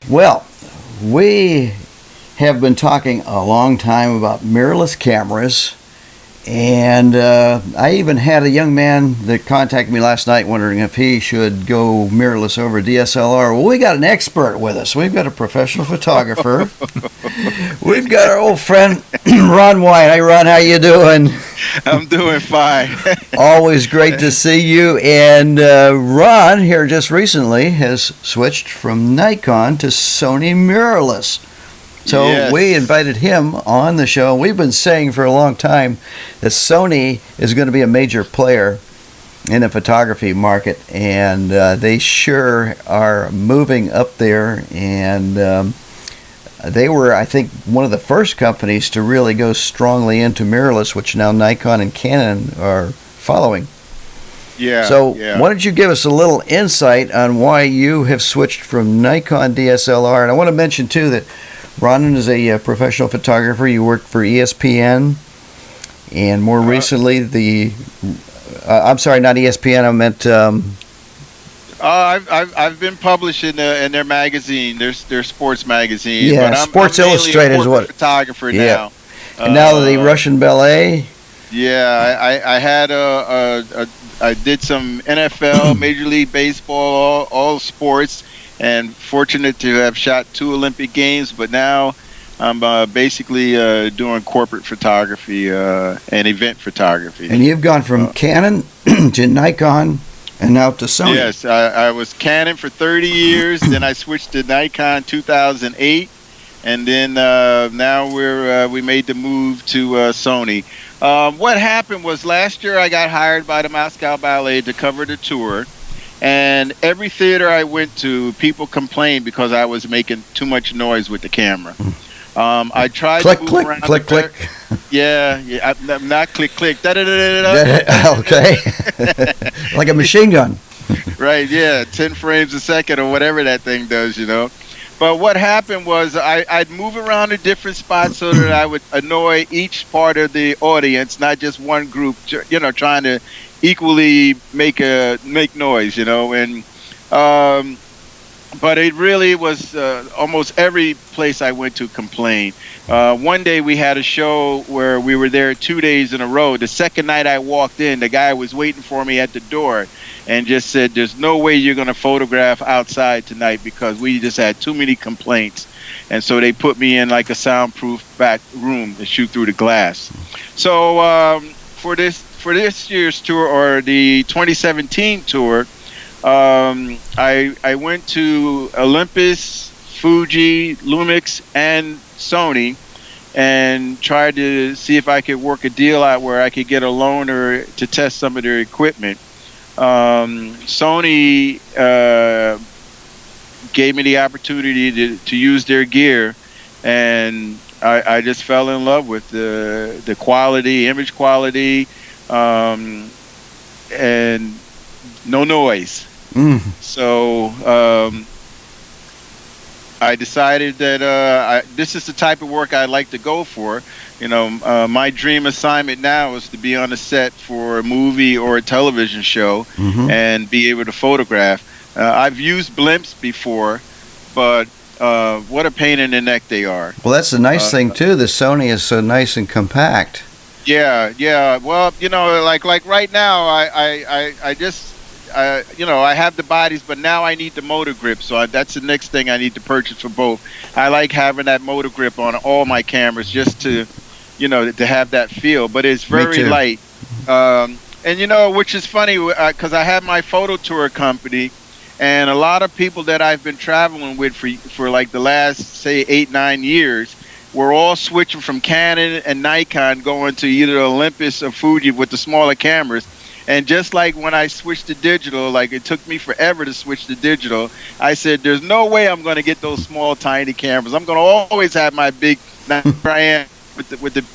Well, we have been talking a long time about mirrorless cameras, and I even had a young man that contacted me last night wondering if he should go mirrorless over DSLR. Well, we got an expert with us. We've got a professional photographer. We've got our old friend Ron Wyatt. Hey, Ron, how you doing? I'm doing fine. Always great to see you. And Ron here just recently has switched from Nikon to Sony mirrorless. So Yes. we invited him on the show. We've been saying for a long time that Sony is going to be a major player in the photography market, and they sure are moving up there. And they were, I think, one of the first companies to really go strongly into mirrorless, which now Nikon and Canon are following. Yeah. So yeah. why don't you give us a little insight on why you have switched from Nikon DSLR? And I want to mention, too, that Ron is a professional photographer. You worked for ESPN, and more recently I'm sorry, not ESPN. I meant. I've been published in their magazine, their sports magazine. Yeah, but Sports I'm mainly Illustrated a is what. photographer Yeah. now. And now the Russian Ballet. Yeah, I had I did some NFL, Major League Baseball, all sports, and fortunate to have shot 2 Olympic Games. But now I'm basically doing corporate photography and event photography. And you've gone from Canon to Nikon and now to Sony. Yes, I was Canon for 30 years. Then I switched to Nikon 2008, and then now we made the move to Sony. What happened was last year I got hired by the Moscow Ballet to cover the tour. And every theater I went to, people complained because I was making too much noise with the camera. I tried Click, to move click, around click, the click. Yeah, I'm not click, click. Da-da-da-da-da. Okay. Like a machine gun. Right, yeah, 10 frames a second or whatever that thing does, you know. But what happened was I'd move around to different spots so that I would annoy each part of the audience, not just one group, you know, trying to equally make noise, you know. And but it really was almost every place I went to complained. One day we had a show where we were there 2 days in a row. The second night I walked in, the guy was waiting for me at the door and just said, "There's no way you're going to photograph outside tonight because we just had too many complaints." And so they put me in like a soundproof back room to shoot through the glass. So for this year's tour, or the 2017 tour, I went to Olympus, Fuji, Lumix, and Sony, and tried to see if I could work a deal out where I could get a loaner to test some of their equipment. Sony gave me the opportunity to use their gear, and I just fell in love with the quality, image quality, and no noise. So I decided that this is the type of work I'd like to go for. You know, my dream assignment now is to be on a set for a movie or a television show and be able to photograph. I've used blimps before, but what a pain in the neck they are. Well, that's the nice thing, too. The Sony is so nice and compact. Yeah. Well, you know, like right now, I just, you know, I have the bodies, but now I need the motor grip. So that's the next thing I need to purchase for both. I like having that motor grip on all my cameras just to, you know, to have that feel. But it's very light. And, you know, which is funny because I have my photo tour company, and a lot of people that I've been traveling with for like the last, say, 8-9 years, we're all switching from Canon and Nikon going to either Olympus or Fuji with the smaller cameras. And just like when I switched to digital, like it took me forever to switch to digital, I said, there's no way I'm going to get those small, tiny cameras. I'm going to always have my big, I am with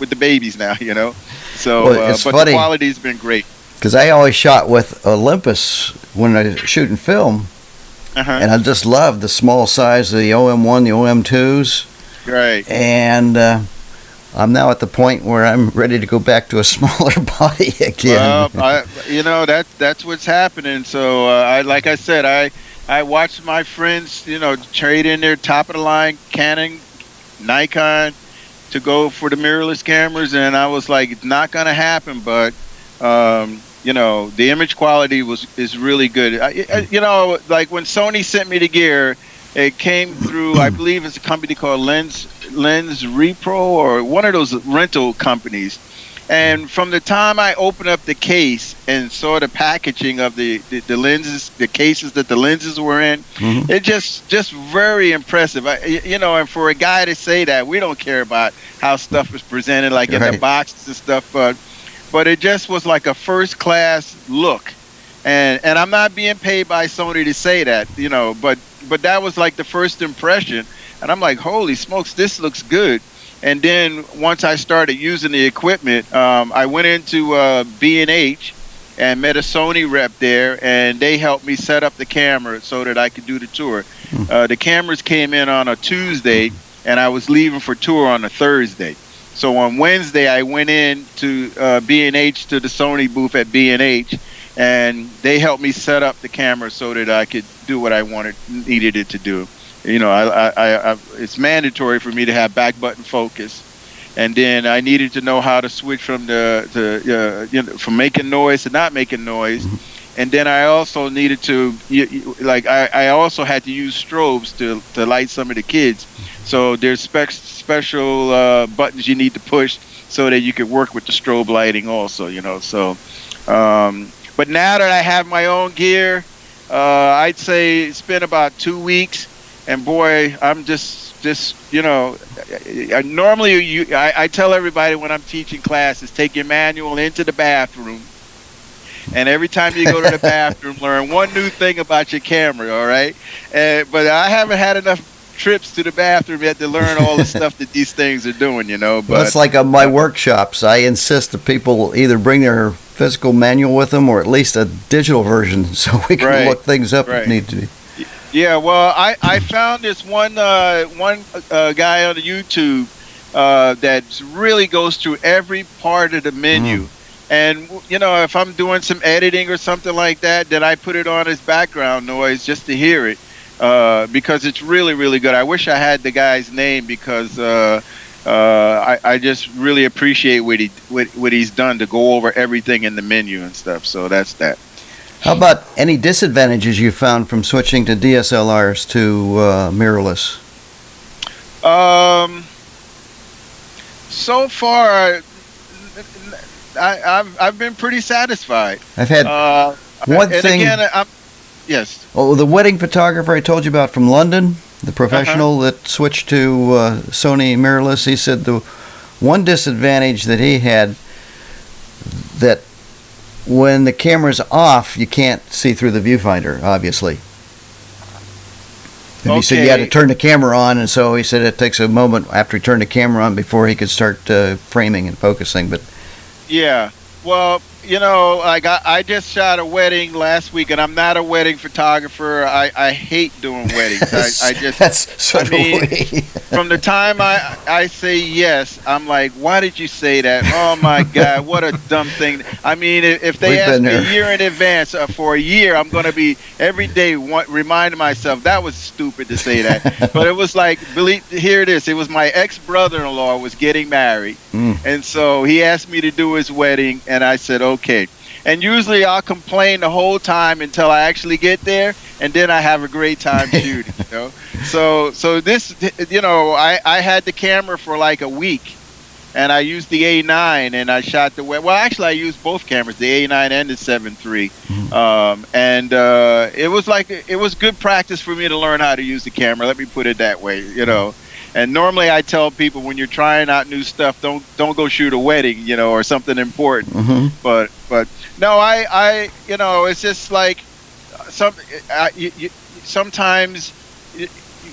the babies now, you know. So, Well, it's but funny, the quality's been great. because I always shot with Olympus when I was shooting film, and I just loved the small size of the OM1, the OM2s. Right. And I'm now at the point where I'm ready to go back to a smaller body again. Well, that's what's happening. So like I said, I watched my friends, trade in their top of the line Canon, Nikon to go for the mirrorless cameras, and I was like, it's not going to happen. But the image quality is really good. Like when Sony sent me the gear, it came through, I believe it's a company called Lens Repro, or one of those rental companies. And from the time I opened up the case and saw the packaging of the lenses, the cases that the lenses were in, it just very impressive. And for a guy to say that, we don't care about how stuff is presented, like in the boxes and stuff, but it just was like a first class look. And I'm not being paid by Sony to say that, but that was like the first impression. And I'm like, holy smokes, this looks good. And then once I started using the equipment, I went into B&H and met a Sony rep there, and they helped me set up the camera so that I could do the tour. The cameras came in on a Tuesday, and I was leaving for tour on a Thursday. So on Wednesday, I went in to B&H, to the Sony booth at B&H, and they helped me set up the camera so that I could do what I needed it to do. It's mandatory for me to have back button focus, and then I needed to know how to switch from from making noise to not making noise, and then I also needed to I also had to use strobes to light some of the kids. So there's special buttons you need to push so that you could work with the strobe lighting also. So. But now that I have my own gear, I'd say it's been about 2 weeks, and boy, I'm just normally I tell everybody when I'm teaching classes, take your manual into the bathroom, and every time you go to the bathroom, learn one new thing about your camera, all right? But I haven't had enough trips to the bathroom yet to learn all the stuff that these things are doing, But well, it's like on my workshops, I insist that people either bring their physical manual with them, or at least a digital version, so we can look things up if need to be. Yeah, well, I found this one guy on YouTube that really goes through every part of the menu. And, if I'm doing some editing or something like that, then I put it on as background noise just to hear it, because it's really, really good. I wish I had the guy's name, because I just really appreciate what he's done to go over everything in the menu and stuff. So that's that. How about any disadvantages you found from switching to DSLRs to mirrorless? So far, I've been pretty satisfied. I've had one thing. Again, yes. Oh, the wedding photographer I told you about from London, the professional that switched to Sony mirrorless, he said the one disadvantage that he had, that when the camera's off, you can't see through the viewfinder, obviously. And he said you had to turn the camera on, and so he said it takes a moment after he turned the camera on before he could start framing and focusing. But yeah, well, I just shot a wedding last week, and I'm not a wedding photographer. I hate doing weddings. From the time I say yes, I'm like, why did you say that? Oh my God, what a dumb thing. I mean, if they ask me a year in advance, for a year, I'm going to be every day reminding myself that was stupid to say that. But it was like, hear this, it was my ex-brother-in-law was getting married, and so he asked me to do his wedding, and I said, okay. And usually I'll complain the whole time until I actually get there, and then I have a great time shooting, So this, I had the camera for like a week, and I used the A9, and I shot the well, actually I used both cameras, the A9 and the 7.3. It was good practice for me to learn how to use the camera. Let me put it that way, And normally I tell people, when you're trying out new stuff, don't go shoot a wedding, or something important. But no, I it's just like sometimes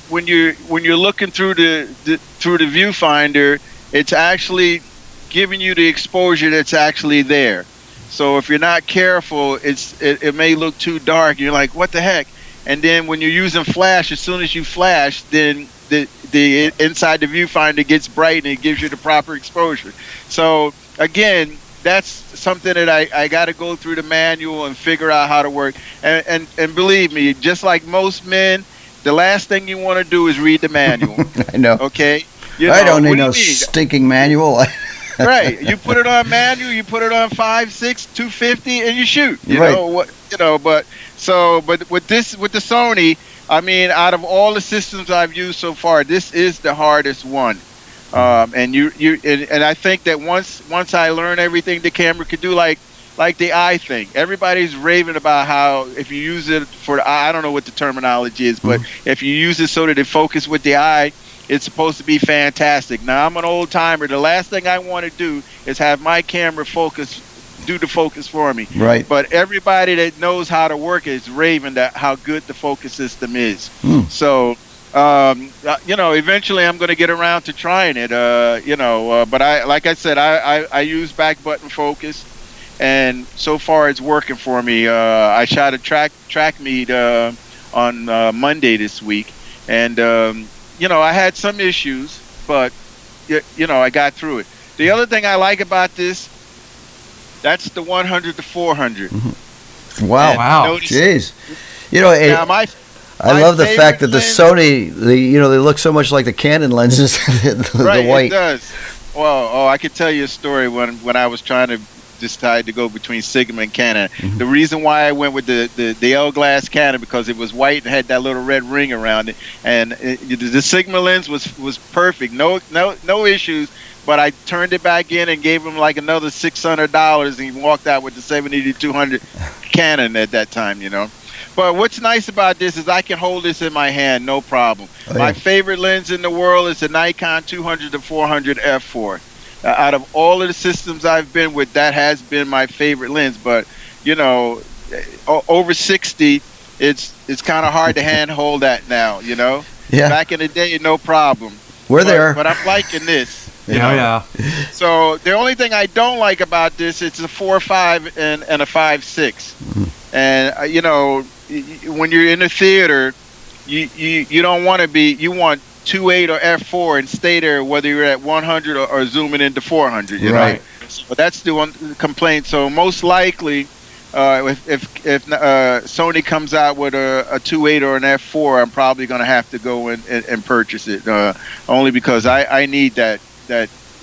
when you're looking through the viewfinder, it's actually giving you the exposure that's actually there. So if you're not careful, it may look too dark. You're like, what the heck? And then when you're using flash, as soon as you flash, then the inside the viewfinder gets bright and it gives you the proper exposure. So again, that's something that I got to go through the manual and figure out how to work. And believe me, just like most men, the last thing you want to do is read the manual. I know. Okay. I don't need no stinking manual. Right. You put it on manual, you put it on 5.6, 250, and you shoot. You Right. know what? You know, but with the Sony, I mean, out of all the systems I've used so far, this is the hardest one. And I think that once I learn everything the camera could do, like the eye thing, everybody's raving about how if you use it for the eye, I don't know what the terminology is, but if you use it so that it focus with the eye, it's supposed to be fantastic. Now, I'm an old timer. The last thing I want to do is have my camera do the focus for me. Right. But everybody that knows how to work it is raving that how good the focus system is. So, you know, eventually I'm going to get around to trying it. But like I said, I use back button focus, and so far it's working for me. I shot a track meet on Monday this week, and you know, I had some issues, but you know, I got through it. The other thing I like about this, that's the 100 to 400. Wow. Wow. Jeez. You know, I love the fact that the Sony, they look so much like the Canon lenses, right, the white. It does. Well, I could tell you a story when I was trying to decide to go between Sigma and Canon. The reason why I went with the L glass Canon, because it was white and had that little red ring around it, and the Sigma lens was perfect, no issues. But I turned it back in and gave him like another $600, and he walked out with the 70 to 200 Canon at that time, you know. But what's nice about this is I can hold this in my hand, no problem. Oh, yeah. My favorite lens in the world is the Nikon 200 to 400 f4. Out of all of the systems I've been with, that has been my favorite lens. But you know, over 60, it's kind of hard to handhold that now. You know, back in the day, no problem. We're there. But I'm liking this. Yeah. So the only thing I don't like about this, it's a 4.5 and a 5.6, and you know, when you're in the theater, you don't want to be. You want 2.8 or f4 and stay there, whether you're at 100 or zooming into 400. You know, so that's the one complaint. So most likely, if Sony comes out with a 2.8 or an f4, I'm probably going to have to go and purchase it, only because I need that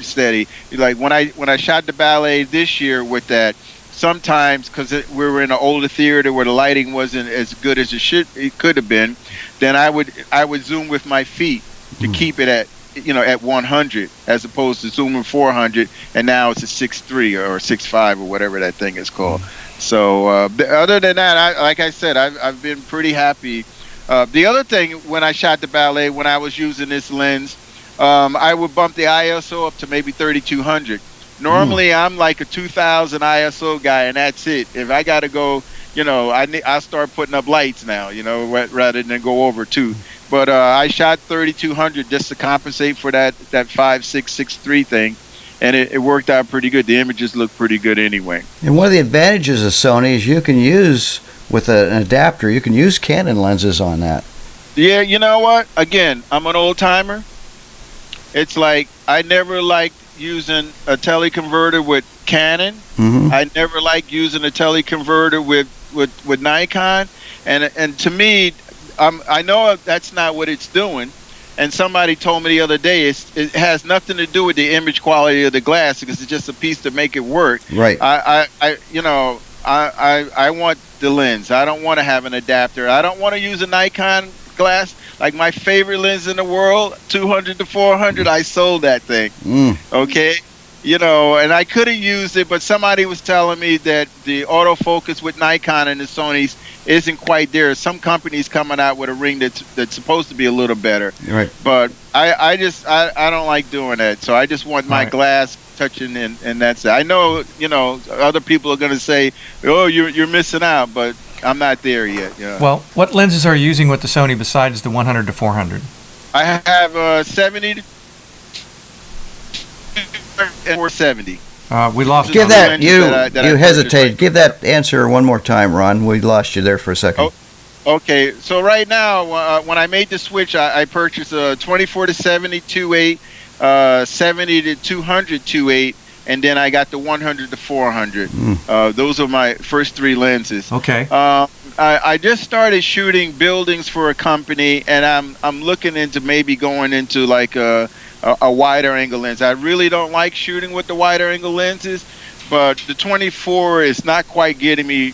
steady. Like when I shot the Ballet this year with that, sometimes because we were in an older theater where the lighting wasn't as good as it could have been, then I would zoom with my feet to keep it at 100, as opposed to zooming 400, and now it's a 6.3 or 6.5 or whatever that thing is called. So other than that, like I said, I've been pretty happy. The other thing, when I shot the Ballet, when I was using this lens, I would bump the ISO up to maybe 3200. Normally, I'm like a 2000 ISO guy, and that's it. If I got to go, I'll start putting up lights now, rather than go over 2. But I shot 3200 just to compensate for that 5.6.6.3 thing, and it worked out pretty good. The images look pretty good anyway. And one of the advantages of Sony is you can use, with an adapter, you can use Canon lenses on that. Yeah, you know what? Again, I'm an old timer. It's like I never liked using a teleconverter with Canon. I never liked using a teleconverter with Nikon, and to me, I know that's not what it's doing. And somebody told me the other day it has nothing to do with the image quality of the glass, because it's just a piece to make it work. Right. I want the lens. I don't want to have an adapter. I don't want to use a Nikon glass. Like my favorite lens in the world, 200 to 400, I sold that thing. Okay. And I could have used it, but somebody was telling me that the autofocus with Nikon and the Sony's isn't quite there. Some companies coming out with a ring that's supposed to be a little better. Right. But I don't like doing that. So I just want my glass touching, and that's it. I know, other people are going to say, oh, you're missing out, but I'm not there yet. Well, what lenses are you using with the Sony besides the 100 to 400? I have 70 to 470. We lost. Give that you hesitate. Give that answer one more time, Ron. We lost you there for a second. Okay, so right now, when I made the switch, I purchased a 24 to 70 2.8, 70 to 200 2.8, and then I got the 100 to 400. Those are my first three lenses. Okay. I just started shooting buildings for a company, and I'm looking into maybe going into like a wider angle lens. I really don't like shooting with the wider angle lenses, but the 24 is not quite getting me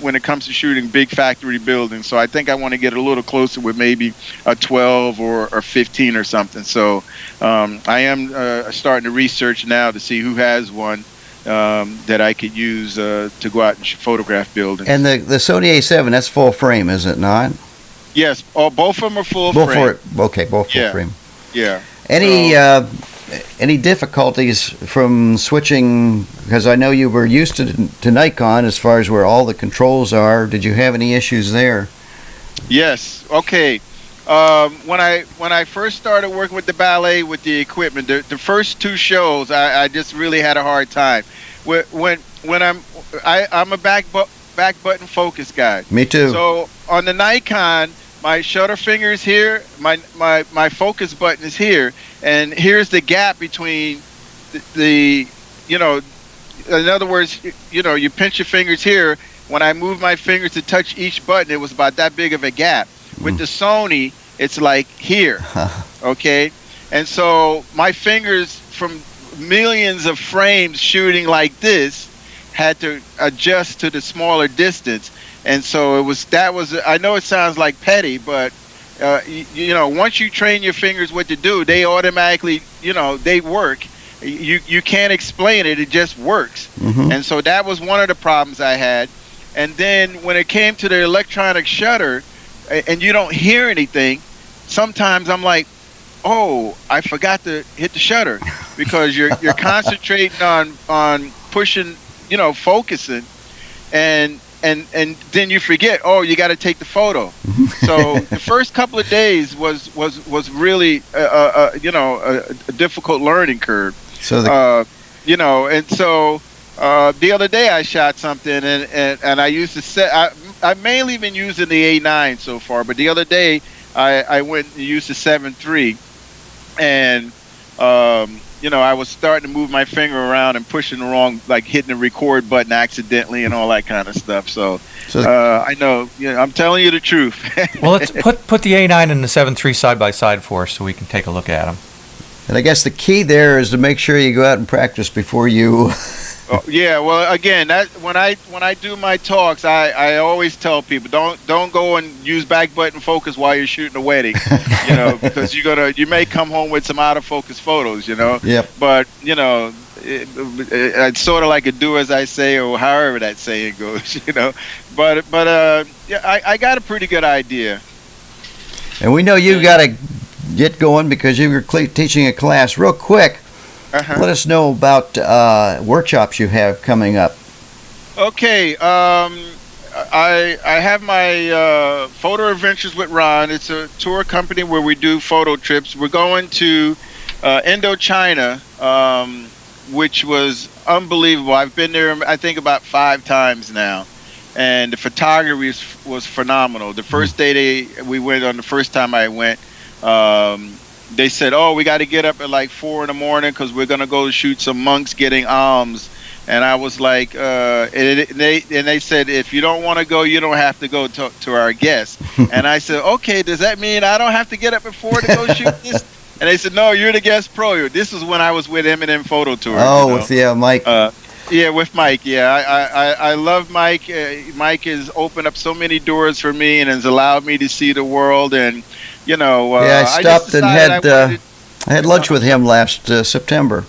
when it comes to shooting big factory buildings. So I think I want to get a little closer with maybe a 12 or 15 or something. So I am starting to research now to see who has one that I could use to go out and photograph buildings. And the Sony A7, that's full frame, is it not? Yes, both of them are full Both frame. both full frame. Yeah. Any difficulties from switching? Because I know you were used to Nikon as far as where all the controls are. Did you have any issues there? Yes. Okay. When I first started working with the Ballet with the equipment, the first two shows, I just really had a hard time. When I'm a back button focus guy. Me too. So on the Nikon, my shutter finger is here, my focus button is here, and here's the gap between the in other words, you pinch your fingers here. When I move my fingers to touch each button, it was about that big of a gap. With the Sony, it's like here, okay? And so my fingers from millions of frames shooting like this had to adjust to the smaller distance. And so I know it sounds like petty, but once you train your fingers what to do, they automatically, they work. You can't explain it, it just works. And so that was one of the problems I had. And then when it came to the electronic shutter, and you don't hear anything, sometimes I'm like, oh, I forgot to hit the shutter, because you're concentrating on pushing, focusing, and then you forget, oh, you got to take the photo. So the first couple of days was really a difficult learning curve. So and so the other day I shot something, and I used to set. I've mainly been using the A9 so far, but the other day I went and used the 7.3, and I was starting to move my finger around and pushing the wrong, like hitting the record button accidentally and all that kind of stuff. So I know, I'm telling you the truth. Well, let's put the A9 and the 7.3 side by side for us so we can take a look at them. And I guess the key there is to make sure you go out and practice before you. Yeah, well, again, that when I do my talks, I always tell people don't go and use back button focus while you're shooting a wedding, because you may come home with some out of focus photos, Yep. But it's sort of like a do as I say, or however that saying goes, But I got a pretty good idea. And we know you got to get going because you were teaching a class real quick. Let us know about workshops you have coming up. Okay, I have my Photo Adventures with Ron. It's a tour company where we do photo trips. We're going to Indochina, which was unbelievable. I've been there, I think, about 5 times now, and the photography was phenomenal. The first day we went on, the first time I went, they said, oh, we got to get up at like 4 a.m. because we're going to go shoot some monks getting alms. And I was like, and they said, if you don't want to go, you don't have to go to our guests. And I said, okay, does that mean I don't have to get up at 4 to go shoot this? And they said, no, you're the guest pro. This is when I was with M&M Photo Tour. Oh, with Mike. Yeah, with Mike. Yeah, I love Mike. Mike has opened up so many doors for me and has allowed me to see the world. And I stopped and I had lunch with him last September.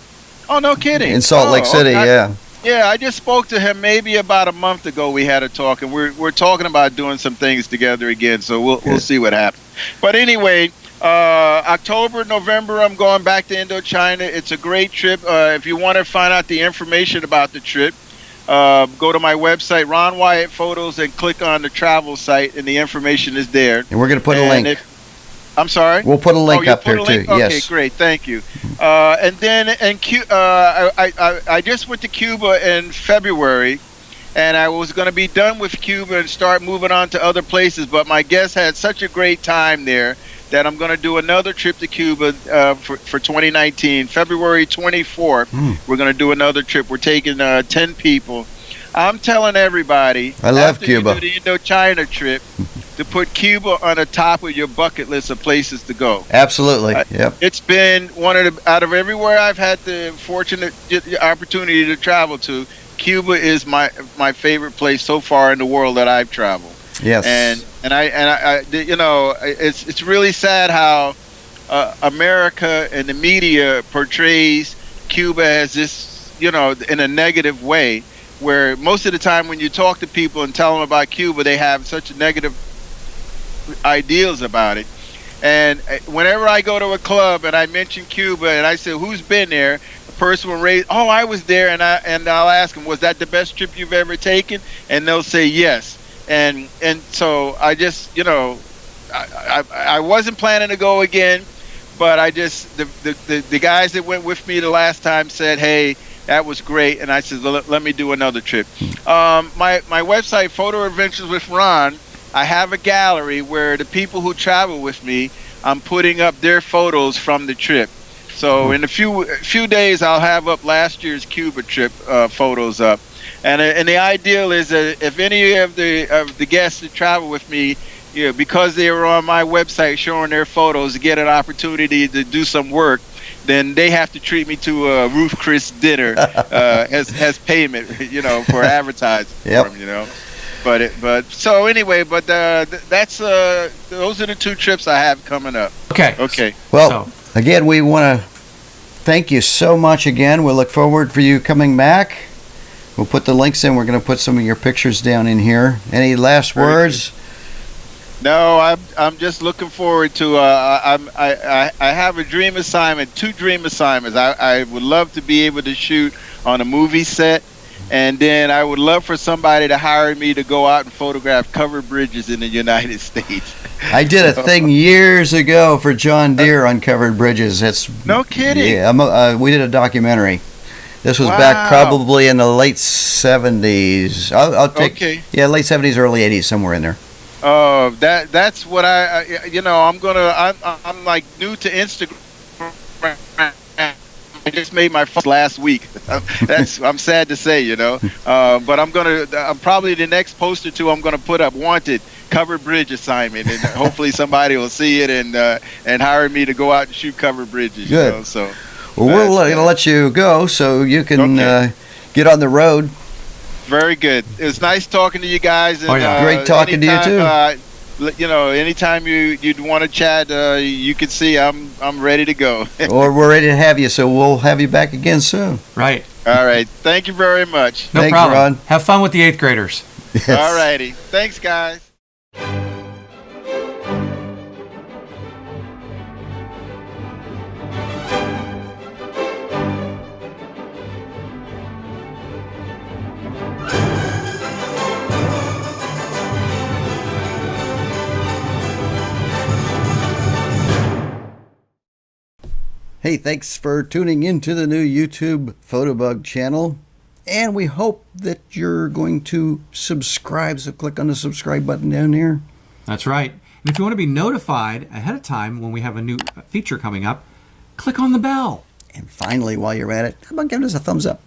Oh, no kidding! In Salt Lake City, yeah. Yeah, I just spoke to him maybe about a month ago. We had a talk, and we're talking about doing some things together again. So we'll see what happens. But anyway, October, November, I'm going back to Indochina. It's a great trip. If you want to find out the information about the trip, go to my website, Ron Wyatt Photos, and click on the travel site, and the information is there. And we're going to put a link. I'm sorry? We'll put a link up there, too. Okay, yes. Great. Thank you. And then I just went to Cuba in February, and I was going to be done with Cuba and start moving on to other places. But my guests had such a great time there that I'm going to do another trip to Cuba for 2019. February 24th, we're going to do another trip. We're taking 10 people. I'm telling everybody, I love after Cuba. you do the Indochina trip, to put Cuba on the top of your bucket list of places to go. Absolutely. Yep. It's been one of the, out of everywhere I've had the fortunate opportunity to travel to, Cuba is my favorite place so far in the world that I've traveled. Yes. And I you know, it's really sad how America and the media portrays Cuba as this, you know, in a negative way, where most of the time when you talk to people and tell them about Cuba, they have such negative ideals about it. And whenever I go to a club and I mention Cuba and I say, who's been there? The person will raise, oh, I was there. And I'll ask them, was that the best trip you've ever taken? And they'll say yes. And so I just, you know, I wasn't planning to go again, but I just, the guys that went with me the last time said, hey, that was great. And I said, let me do another trip. My website, Photo Adventures with Ron, I have a gallery where the people who travel with me, I'm putting up their photos from the trip. So in a few days, I'll have up last year's Cuba trip photos up. And the ideal is that if any of the guests that travel with me, you know, because they were on my website showing their photos, to get an opportunity to do some work, then they have to treat me to a Ruth Chris dinner as payment, you know, for advertising for them, you know. But so anyway, but that's those are the two trips I have coming up. Okay. Well, again, we want to thank you so much again. We'll look forward for you coming back. We'll put the links in. We're going to put some of your pictures down in here. Any last words? No, I'm just looking forward to. I have a dream assignment, 2 dream assignments. I would love to be able to shoot on a movie set. And then I would love for somebody to hire me to go out and photograph covered bridges in the United States. I did a thing years ago for John Deere on covered bridges. It's no kidding. Yeah, we did a documentary. This was back probably in the late 70s. I'll take late 70s, early 80s, somewhere in there. That's what I'm like new to Instagram. I just made my first last week. I'm sad to say, you know. But I'm probably the next post or two I'm gonna put up wanted covered bridge assignment, and hopefully somebody will see it and hire me to go out and shoot covered bridges. Good. You know, so. Well, we're gonna let you go so you can get on the road. Very good. It was nice talking to you guys. And, great talking to you too. You know, anytime you'd want to chat, you can see I'm ready to go. Or we're ready to have you, so we'll have you back again soon. Right. All right. Thank you very much. No Thanks, problem. Ron. Have fun with the 8th graders. Yes. All righty. Thanks, guys. Hey, thanks for tuning into the new YouTube Fotobug channel. And we hope that you're going to subscribe. So click on the subscribe button down there. That's right. And if you want to be notified ahead of time when we have a new feature coming up, click on the bell. And finally, while you're at it, how about giving us a thumbs up?